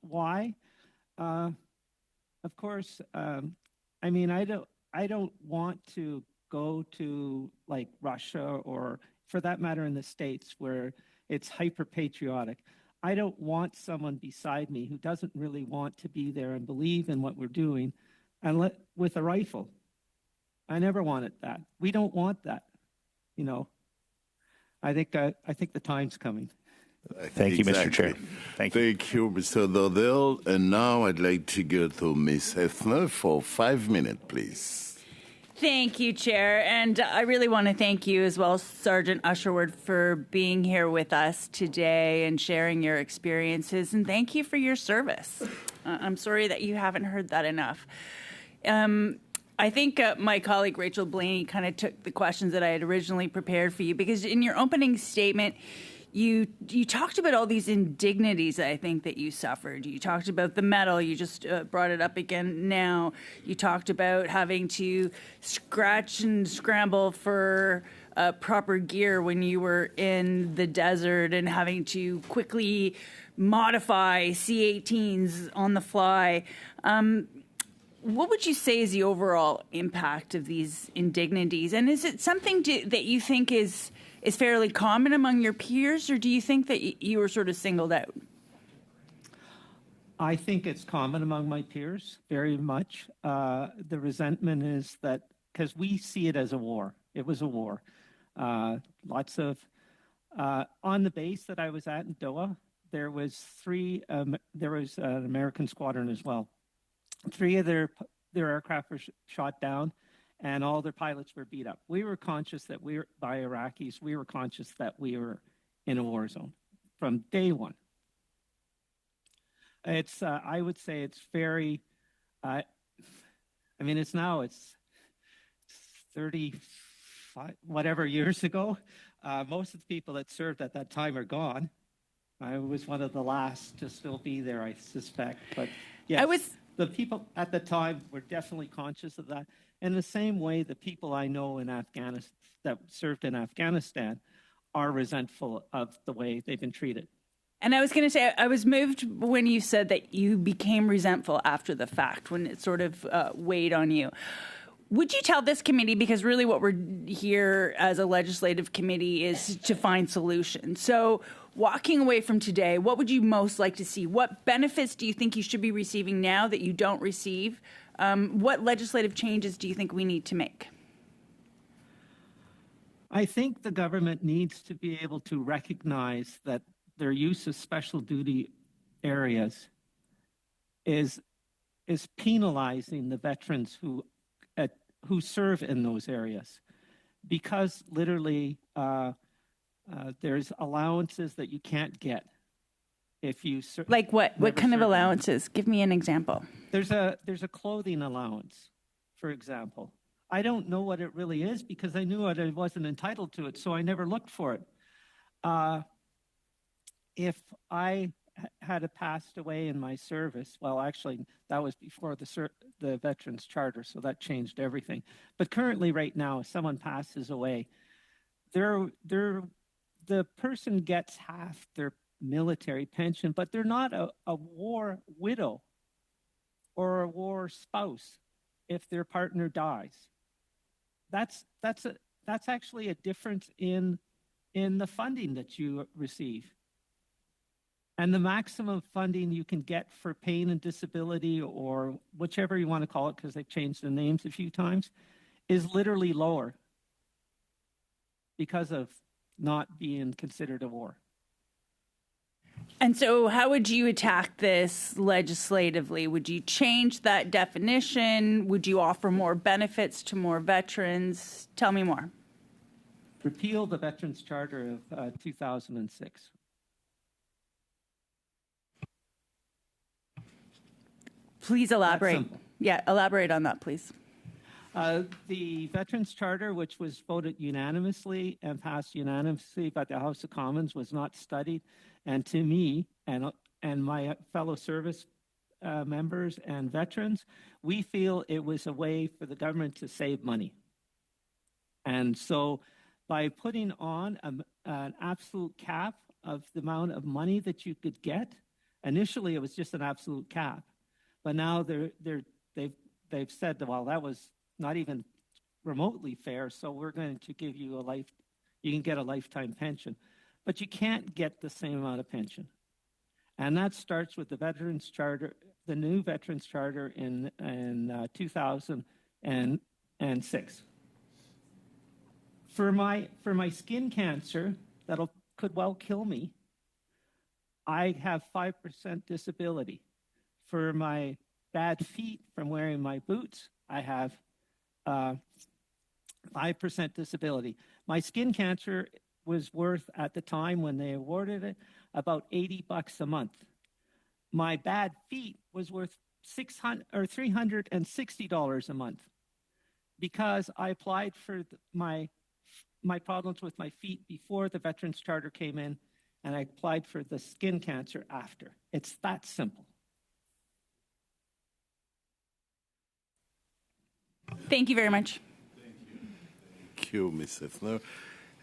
why. Of course, I mean, I don't want to go to like Russia, or for that matter in the States, where it's hyper patriotic. I don't want someone beside me who doesn't really want to be there and believe in what we're doing, and with a rifle. I never wanted that. We don't want that. I think the time's coming. Thank you, Mr. Chair. Thank you. Thank you, Mr. Dordell. And now I'd like to go to Ms. Hefner for 5 minutes, please. Thank you, Chair. And I really want to thank you as well, Sergeant Usherwood, for being here with us today and sharing your experiences. And thank you for your service. I'm sorry that you haven't heard that enough. I think my colleague Rachel Blaney kind of took the questions that I had originally prepared for you, because in your opening statement, you talked about all these indignities that I think that you suffered. You talked about the medal. You just brought it up again now. You talked about having to scratch and scramble for proper gear when you were in the desert, and having to quickly modify C-18s on the fly. What would you say is the overall impact of these indignities? And is it something that you think is fairly common among your peers, or do you think that you were sort of singled out? I think it's common among my peers, very much. The resentment is that, because we see it as a war. It was a war. Lots of, on the base that I was at in Doha, there was an American squadron as well. 3 of their aircraft were shot down, and all their pilots were beat up. We were conscious that by Iraqis, we were conscious that we were in a war zone from day one. It's, I would say it's very, it's 35, whatever years ago. Most of the people that served at that time are gone. I was one of the last to still be there, I suspect. But yes, the people at the time were definitely conscious of that. In the same way, the people I know in Afghanistan that served in Afghanistan are resentful of the way they've been treated. And I was going to say, I was moved when you said that you became resentful after the fact, when it sort of weighed on you. Would you tell this committee, because really what we're here as a legislative committee is to find solutions. So walking away from today, what would you most like to see? What benefits do you think you should be receiving now that you don't receive? What legislative changes do you think we need to make? I think the government needs to be able to recognize that their use of special duty areas is penalizing the veterans who who serve in those areas, because literally there's allowances that you can't get if you Like what? What kind of serve in- allowances? Give me an example. There's a clothing allowance, for example. I don't know what it really is because I knew I wasn't entitled to it, so I never looked for it. If I had passed away in my service, well, actually, that was before the Veterans Charter, so that changed everything. But currently, right now, if someone passes away, the person gets half their military pension, but they're not a war widow or a war spouse if their partner dies. That's actually a difference in the funding that you receive. And the maximum funding you can get for pain and disability, or whichever you want to call it, because they've changed the names a few times, is literally lower because of not being considered a war. And so how would you attack this legislatively? Would you change that definition? Would you offer more benefits to more veterans? Tell me more. Repeal the Veterans Charter of 2006. Please elaborate. simple. Yeah, elaborate on that, please. The Veterans Charter, which was voted unanimously and passed unanimously by the House of Commons, was not studied. And to me and my fellow service members and veterans, we feel it was a way for the government to save money. And so by putting on an absolute cap of the amount of money that you could get, initially it was just an absolute cap. But now they've said, well, that was not even remotely fair, so we're going to give you you can get a lifetime pension. But you can't get the same amount of pension. And that starts with the Veterans Charter, the new Veterans Charter in 2006. For my skin cancer, could well kill me, I have 5% disability. For my bad feet from wearing my boots, I have 5% disability. My skin cancer was worth, at the time when they awarded it, about $80 a month. My bad feet was worth $360 a month because I applied for my problems with my feet before the Veterans Charter came in, and I applied for the skin cancer after. It's that simple. Thank you very much. Thank you, Ms. Hefner.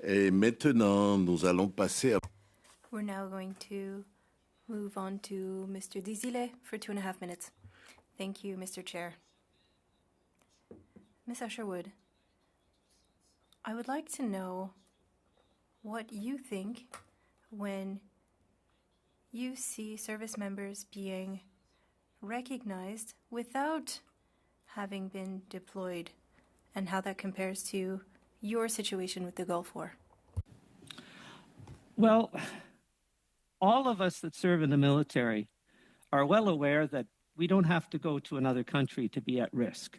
Et maintenant, nous allons passer à... We're now going to move on to Mr. Désilets for 2.5 minutes. Thank you, Mr. Chair. Ms. Usherwood, I would like to know what you think when you see service members being recognized without having been deployed, and how that compares to your situation with the Gulf War. Well, all of us that serve in the military are well aware that we don't have to go to another country to be at risk.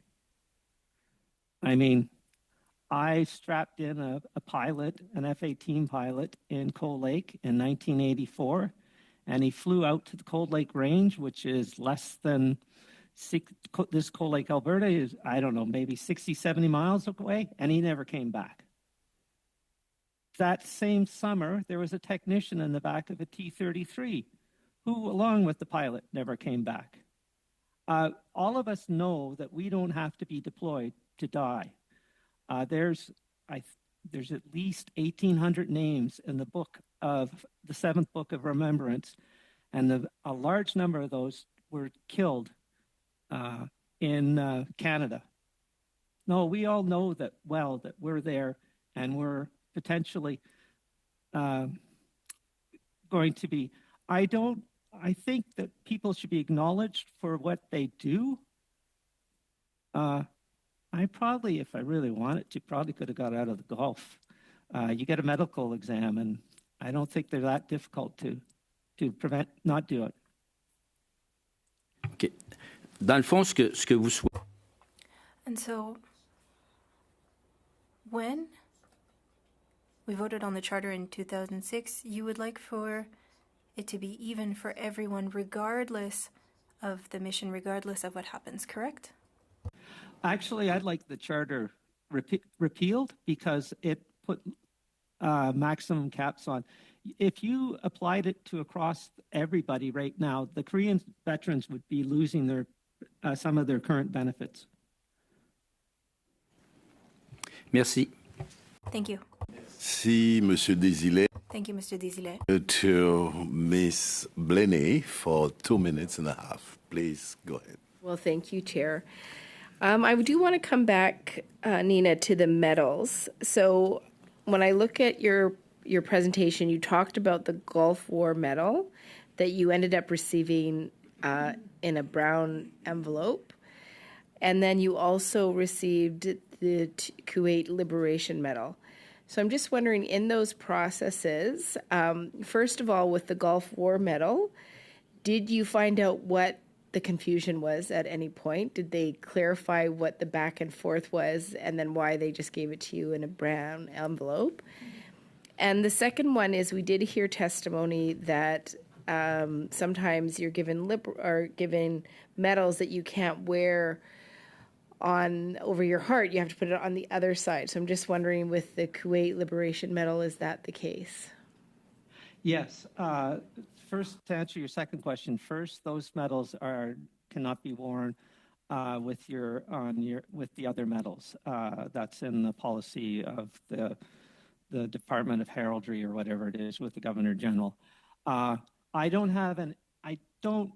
I mean, I strapped in a pilot, an F-18 pilot in Cold Lake in 1984, and he flew out to the Cold Lake Range, which is less than this Cold Lake, Alberta is, I don't know, maybe 60, 70 miles away, and he never came back. That same summer, there was a technician in the back of a T-33 who, along with the pilot, never came back. All of us know that we don't have to be deployed to die. There's at least 1,800 names in the book of the 7th Book of Remembrance, and a large number of those were killed in Canada. No, we all know that we're there, and we're potentially going to be. I think that people should be acknowledged for what they do. I probably, if I really wanted to, probably could have got out of the Gulf. You get a medical exam, and I don't think they're that difficult to not do it. Okay. Dans le fond, ce que vous souhaitez. And so, when we voted on the charter in 2006, you would like for it to be even for everyone, regardless of the mission, regardless of what happens, correct? Actually, I'd like the charter repealed because it put maximum caps on. If you applied it to across everybody right now, the Korean veterans would be losing their some of their current benefits. Merci. Thank you. Si, Monsieur Desilets. Thank you, Mr. Desilets. To Ms. Blaney for 2.5 minutes. Please go ahead. Well, thank you, Chair. I do want to come back, Nina, to the medals. So when I look at your presentation, you talked about the Gulf War medal that you ended up receiving in a brown envelope. And then you also received the Kuwait Liberation Medal. So I'm just wondering, in those processes, first of all, with the Gulf War medal, did you find out what the confusion was at any point? Did they clarify what the back and forth was and then why they just gave it to you in a brown envelope? And the second one is, we did hear testimony that sometimes you're given given medals that you can't wear over your heart. You have to put it on the other side. So I'm just wondering, with the Kuwait Liberation Medal, is that the case? Yes. First, to answer your second question, first, those medals cannot be worn with the other medals. That's in the policy of the Department of Heraldry or whatever it is with the Governor General. I don't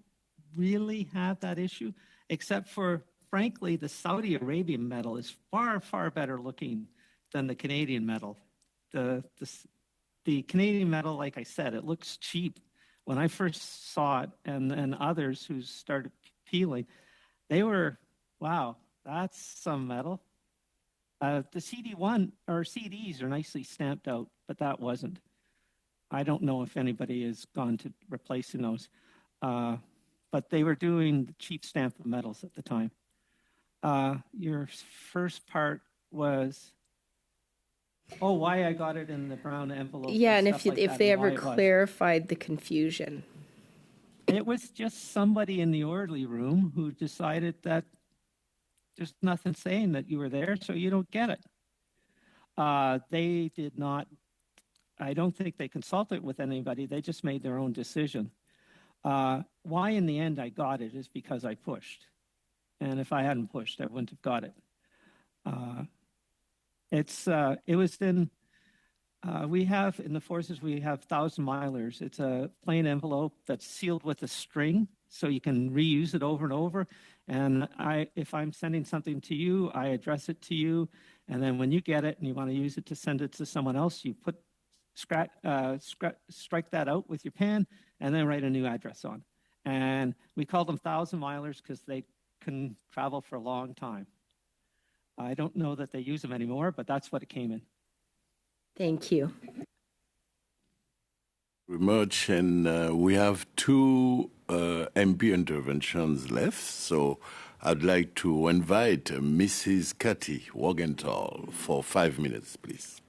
really have that issue, except for, frankly, the Saudi Arabian medal is far, far better looking than the Canadian medal. The Canadian medal, like I said, it looks cheap. When I first saw it, and others who started peeling, they were, wow, that's some metal. The CD1 or CDs are nicely stamped out, but that wasn't. I don't know if anybody has gone to replacing those, but they were doing the cheap stamp of medals at the time. Your first part was, why I got it in the brown envelope. Yeah, and stuff if like they that, ever and why it was. clarified the confusion. It was just somebody in the orderly room who decided that there's nothing saying that you were there, so you don't get it. They did not, I don't think they consulted with anybody. They just made their own decision. Why in the end I got it is because I pushed. And if I hadn't pushed, I wouldn't have got it. It was in, we have in the forces, we have 1,000 milers. It's a plain envelope that's sealed with a string, so you can reuse it over and over. And if I'm sending something to you, I address it to you. And then when you get it and you want to use it to send it to someone else, you strike that out with your pen and then write a new address on. And we call them 1,000 milers because they can travel for a long time. I don't know that they use them anymore, but that's what it came in. Thank you. Very much, and we have 2 MP interventions left, so I'd like to invite Mrs. Cathy Wagenthal for 5 minutes, please.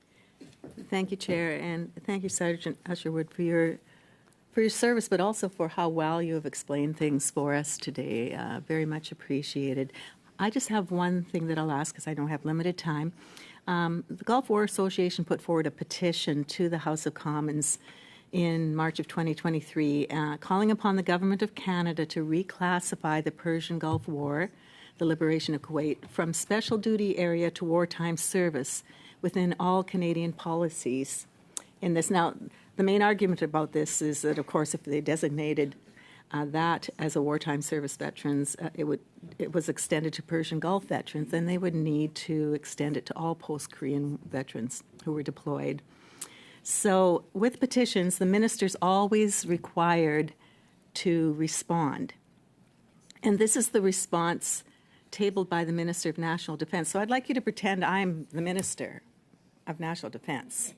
Thank you, Chair, and thank you, Sergeant Usherwood, for your service, but also for how well you have explained things for us today. Very much appreciated. I just have one thing that I'll ask because I don't have limited time. The Gulf War Association put forward a petition to the House of Commons in March of 2023, calling upon the Government of Canada to reclassify the Persian Gulf War, the liberation of Kuwait, from special duty area to wartime service within all Canadian policies in this. Now, the main argument about this is that, of course, if they designated that as a wartime service veterans, it was extended to Persian Gulf veterans, then they would need to extend it to all post-Korean veterans who were deployed. So with petitions, the minister's always required to respond. And this is the response tabled by the Minister of National Defense. So I'd like you to pretend I'm the Minister of National Defense.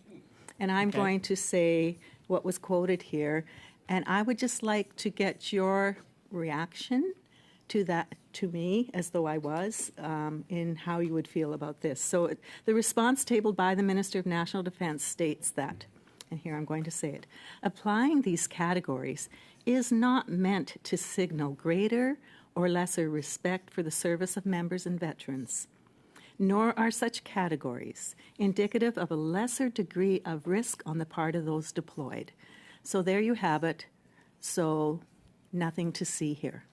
And I'm going to say what was quoted here. And I would just like to get your reaction to me as though I was in how you would feel about this. So the response tabled by the Minister of National Defence states that, and here I'm going to say it, applying these categories is not meant to signal greater or lesser respect for the service of members and veterans, nor are such categories indicative of a lesser degree of risk on the part of those deployed. So there you have it. So nothing to see here.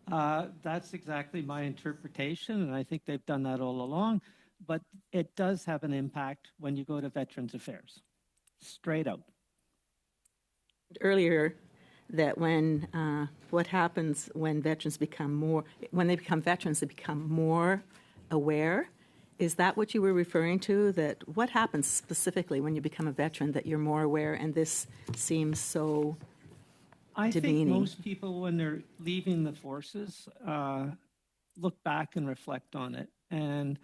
That's exactly my interpretation, and I think they've done that all along. But it does have an impact when you go to Veterans Affairs, straight out. Earlier, that when what happens when veterans become more, when they become veterans, they become more aware. Is that what you were referring to? That what happens specifically when you become a veteran that you're more aware, and this seems so I demeaning? think most people, when they're leaving the forces, look back and reflect on it. And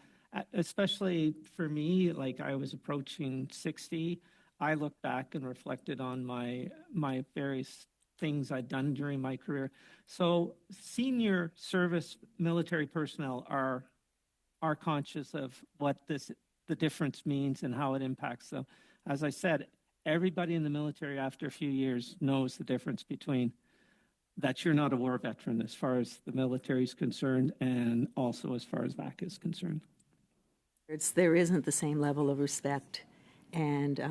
especially for me, like I was approaching 60, I looked back and reflected on my various things I'd done during my career. So senior service military personnel are conscious of what the difference means and how it impacts them. As I said, everybody in the military after a few years knows the difference between that you're not a war veteran as far as the military is concerned, and also as far as VAC is concerned. There isn't the same level of respect, and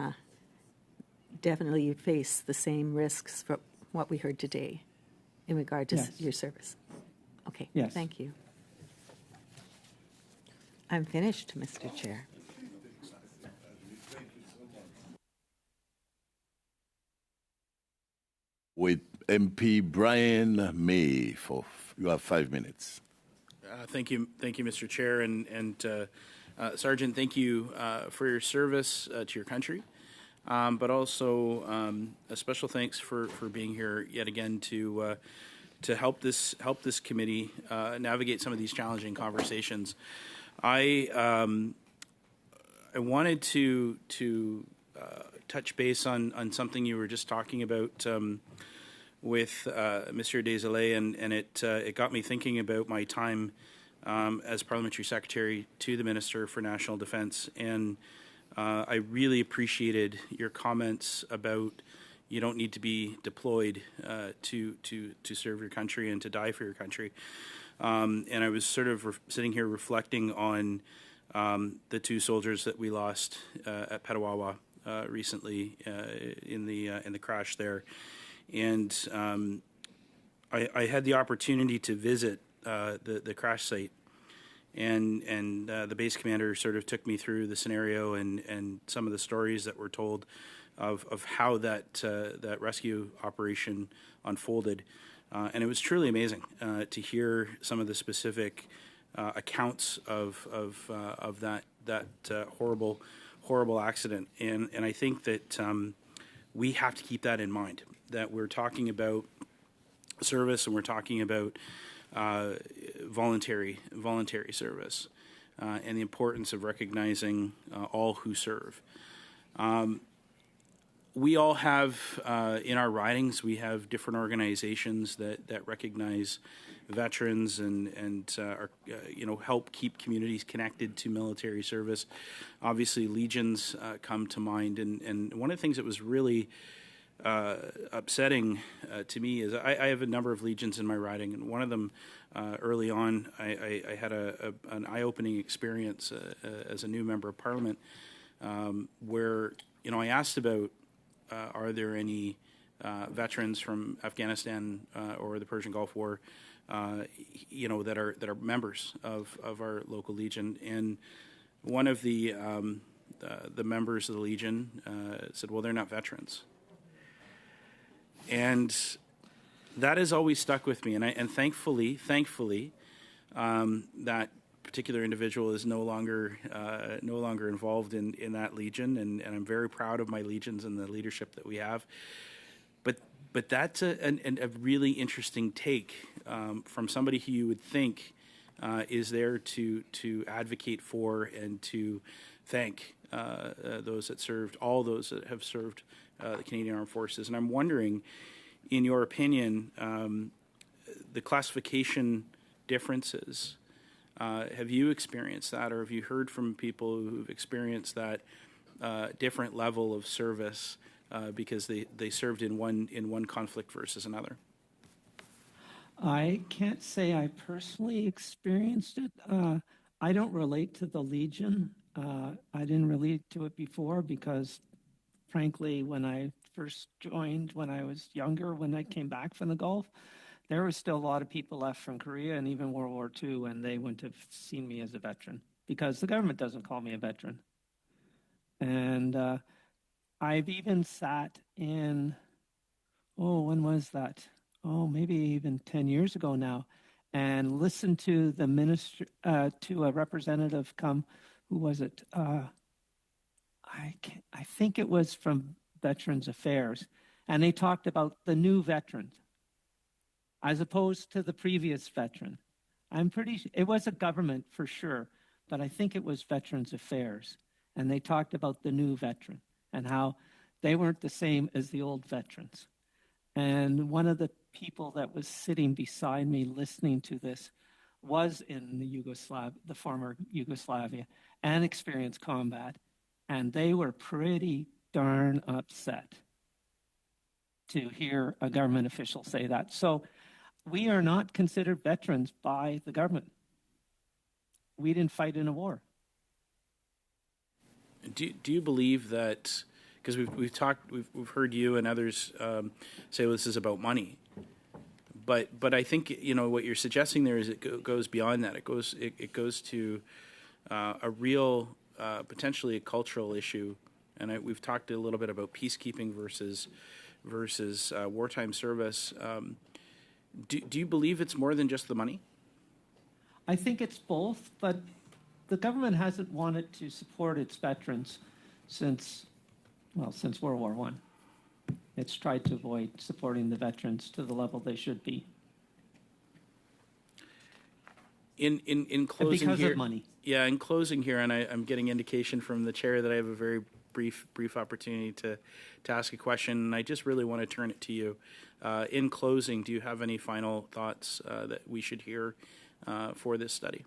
definitely you face the same risks for what we heard today in regard to Yes. your service. Okay, Yes. Thank you. I'm finished, Mr. Chair. With MP Brian May, you have 5 minutes. Thank you, Mr. Chair, and Sergeant. Thank you for your service to your country, but also a special thanks for being here yet again to help this committee navigate some of these challenging conversations. I wanted to touch base on something you were just talking about with Monsieur Desilets, and it got me thinking about my time as Parliamentary Secretary to the Minister for National Defence, and I really appreciated your comments about you don't need to be deployed to serve your country and to die for your country. And I was sort of sitting here reflecting on the 2 soldiers that we lost at Petawawa recently in the crash there, and I had the opportunity to visit the crash site, and the base commander sort of took me through the scenario and some of the stories that were told of how that rescue operation unfolded. And it was truly amazing to hear some of the specific accounts of that horrible accident. And I think that we have to keep that in mind, that we're talking about service and we're talking about voluntary service and the importance of recognizing all who serve. We all have, in our ridings, we have different organizations that recognize veterans and are, help keep communities connected to military service. Obviously, Legions come to mind, and one of the things that was really upsetting to me is I have a number of Legions in my riding, and one of them early on, I had an eye-opening experience as a new member of Parliament, where I asked about are there any veterans from Afghanistan or the Persian Gulf War, that are members of our local Legion, and one of the members of the Legion said, "Well, they're not veterans," and that has always stuck with me. And thankfully, that particular individual is no longer involved in that Legion, and I'm very proud of my Legions and the leadership that we have. But that's a really interesting take from somebody who you would think is there to advocate for and to thank those that served, all those that have served the Canadian Armed Forces. And I'm wondering, in your opinion, the classification differences. Have you experienced that, or have you heard from people who've experienced that different level of service because they served in one conflict versus another? I can't say I personally experienced it. I don't relate to the Legion. I didn't relate to it before because, frankly, when I first joined, when I was younger, when I came back from the Gulf, there were still a lot of people left from Korea and even World War II, and they wouldn't have seen me as a veteran because the government doesn't call me a veteran. And I've even sat in, when was that? Maybe even 10 years ago now, and listened to the minister, to a representative come, who was it? I think it was from Veterans Affairs, and they talked about the new veteran as opposed to the previous veteran. It was a government for sure, but I think it was Veterans Affairs, and they talked about the new veteran and how they weren't the same as the old veterans. And one of the people that was sitting beside me listening to this was in the former Yugoslavia, and experienced combat, and they were pretty darn upset to hear a government official say that. So we are not considered veterans by the government. We didn't fight in a war. Do you believe that? Because we've heard you and others say, well, this is about money. But I think what you're suggesting there is it goes beyond that. It goes to a real potentially a cultural issue, and we've talked a little bit about peacekeeping versus wartime service. Do you believe it's more than just the money? I think it's both, but the government hasn't wanted to support its veterans since World War I. It's tried to avoid supporting the veterans to the level they should be. In closing because here, of money. Yeah, in closing here, and I'm getting indication from the chair that I have a very brief opportunity to ask a question, and I just really want to turn it to you. In closing, do you have any final thoughts that we should hear for this study?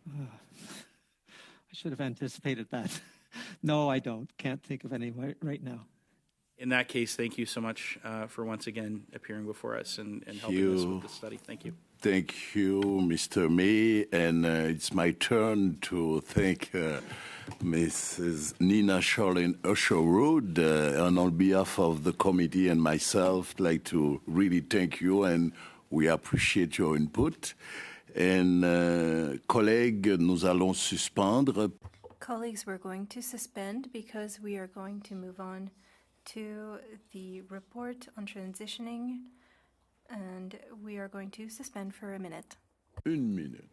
I should have anticipated that. No, I don't. Can't think of any right now. In that case, thank you so much for once again appearing before us and helping us with the study. Thank you. Thank you, Mr. May. And it's my turn to thank Mrs. Nina Charlene Usherwood. And on behalf of the committee and myself, I'd like to really thank you, and we appreciate your input. And collègues, nous allons suspendre. Colleagues, we're going to suspend because we are going to move on to the report on transitioning, and we are going to suspend for a minute. Une minute.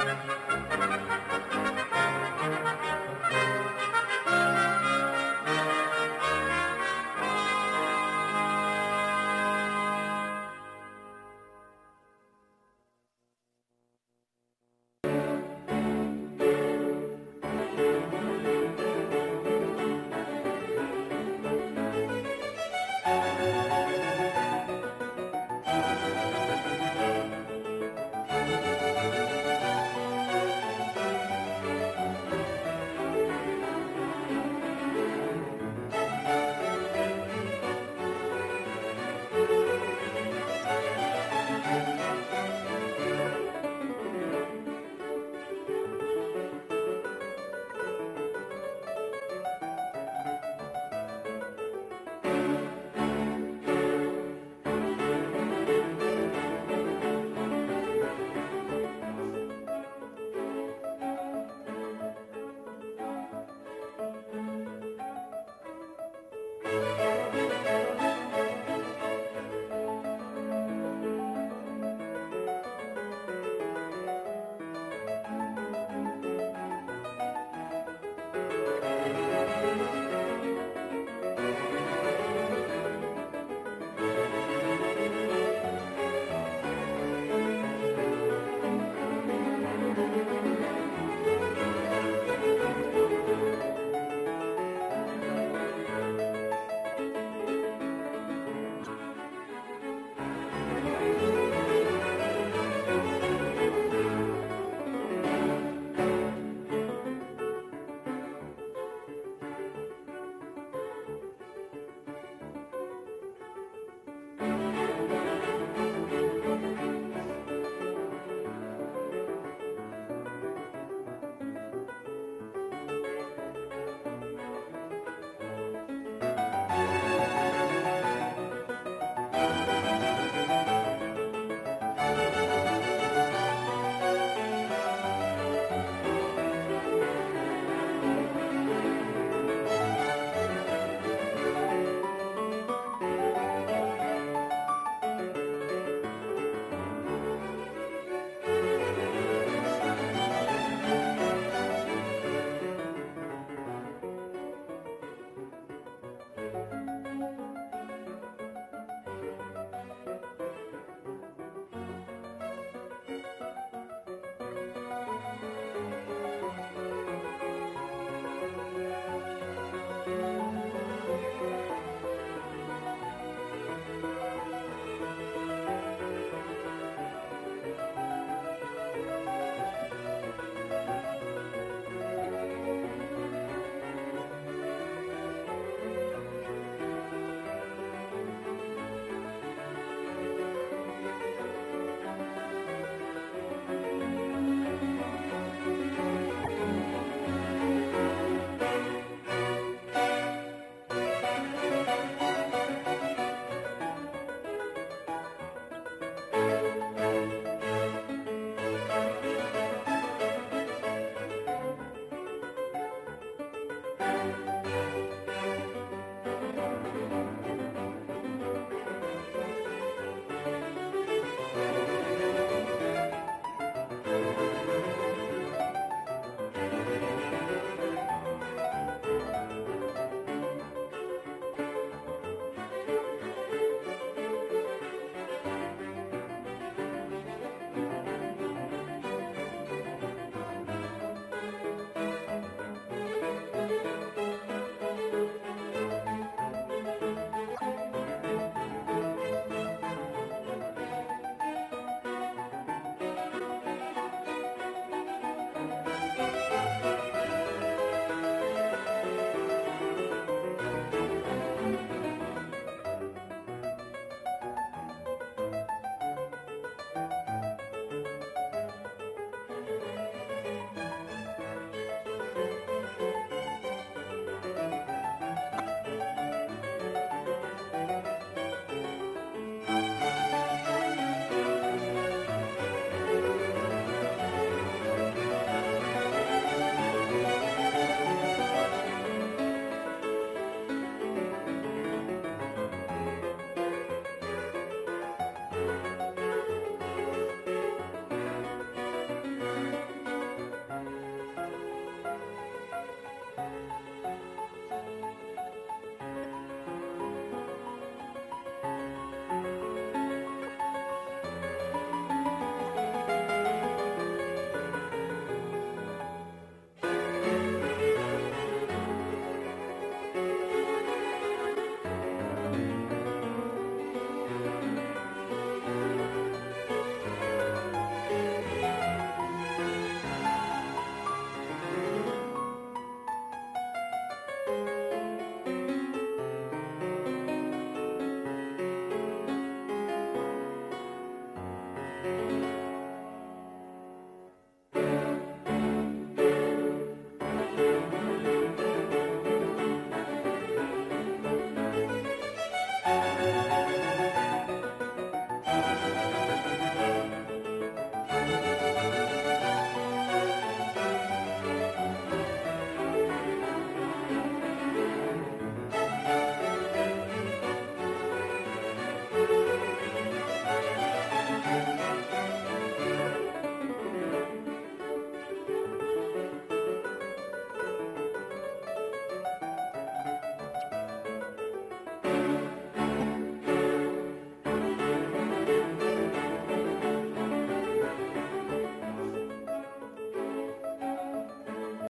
Thank you.